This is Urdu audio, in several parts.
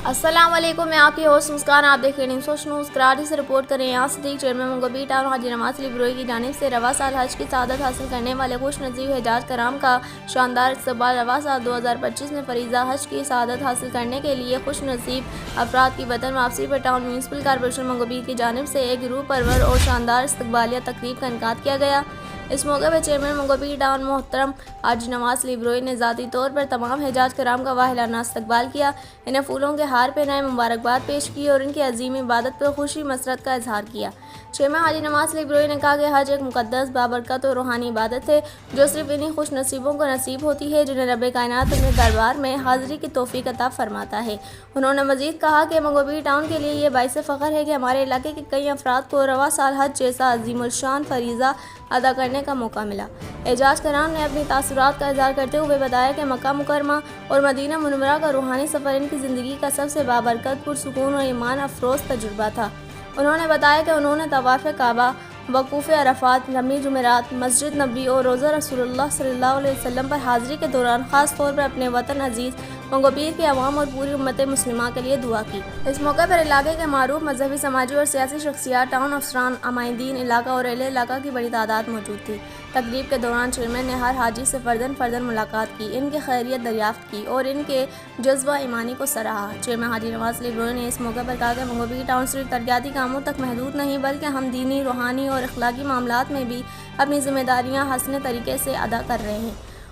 السلام علیکم، میں آپ کی ہوسٹ مسکان۔ آپ دیکھ رہے ہیں سوچ نیوز۔ کراچی سے رپورٹ کر رہے ہیں یہاں صدیق چیئرمین منگو ٹاؤن حاجی نواز علی بروئی کی جانب سے رواں سال حج کی سعادت حاصل کرنے والے خوش نصیب حجاج کرام کا شاندار استقبال۔ رواں سال 2025 میں فریضہ حج کی سعادت حاصل کرنے کے لیے خوش نصیب افراد کی وطن واپسی پر ٹاؤن میونسپل کارپوریشن منگو کی جانب سے ایک روح پرور اور شاندار استقبالیہ تقریب کا انعقاد کیا گیا۔ اس موقع پر چیئرمین منگو ٹاؤن محترم حاجی نواز علی بروئی نے ذاتی طور پر تمام حجاج کرام کا واہلانہ استقبال کیا، انہیں پھولوں کے ہار پہنائے، مبارکباد پیش کی اور ان کی عظیم عبادت پر خوشی مسرت کا اظہار کیا۔ چیئرمین حاجی نواز علی بروئی نے کہا کہ حج ایک مقدس، بابرکت اور روحانی عبادت ہے جو صرف انہی خوش نصیبوں کو نصیب ہوتی ہے جنہیں رب کائنات اپنے دربار میں حاضری کی توفیق عطا فرماتا ہے۔ انہوں نے مزید کہا کہ منگو ٹاؤن کے لیے یہ باعث فخر ہے کہ ہمارے علاقے کے کئی افراد کو رواں سال حج جیسا عظیم الشان فریضہ ادا کرنے کا موقع ملا۔ حجاج کرام نے اپنی تاثرات کا اظہار کرتے ہوئے بتایا کہ مکہ مکرمہ اور مدینہ منورہ کا روحانی سفر ان کی زندگی کا سب سے بابرکت، پرسکون اور ایمان افروز تجربہ تھا۔ انہوں نے بتایا کہ انہوں نے طواف کعبہ، وقوف عرفات، لمبی جمعرات، مسجد نبوی اور روضہ رسول اللہ صلی اللہ علیہ وسلم پر حاضری کے دوران خاص طور پر اپنے وطن عزیز منگو کے عوام اور پوری امت مسلمہ کے لیے دعا کی۔ اس موقع پر علاقے کے معروف مذہبی، سماجی اور سیاسی شخصیات، ٹاؤن افسران، عمائدین علاقہ اور اہل علاقہ کی بڑی تعداد موجود تھی۔ تقریب کے دوران چیئرمین نے ہر حاجی سے فرداً ملاقات کی، ان کی خیریت دریافت کی اور ان کے جذبہ ایمانی کو سراہا۔ چیئرمین حاجی نواز علی بروئی نے اس موقع پر کہا کہ منگو ٹاؤن صرف ترقیاتی کاموں تک محدود نہیں بلکہ ہم دینی، روحانی اور اخلاقی معاملات میں بھی اپنی ذمہ داریاں حسن طریقے سے ادا کر رہے ہیں۔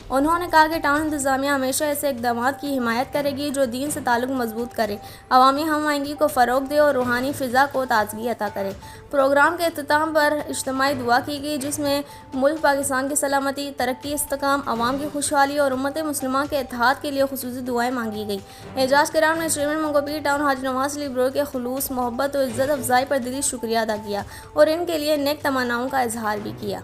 انہوں نے کہا کہ ٹاؤن انتظامیہ ہمیشہ ایسے اقدامات کی حمایت کرے گی جو دین سے تعلق مضبوط کرے، عوامی ہم آہنگی کو فروغ دے اور روحانی فضا کو تازگی عطا کرے۔ پروگرام کے اختتام پر اجتماعی دعا کی گئی جس میں ملک پاکستان کی سلامتی، ترقی، استحکام، عوام کی خوشحالی اور امت مسلمہ کے اتحاد کے لیے خصوصی دعائیں مانگی گئیں۔ حجاج کرام نے چیئرمین منگو ٹاؤن حاجی نواز علی بروئی کے خلوص، محبت اور عزت افزائی پر دلی شکریہ ادا کیا اور ان کے لیے نیک تمناؤں کا اظہار بھی کیا۔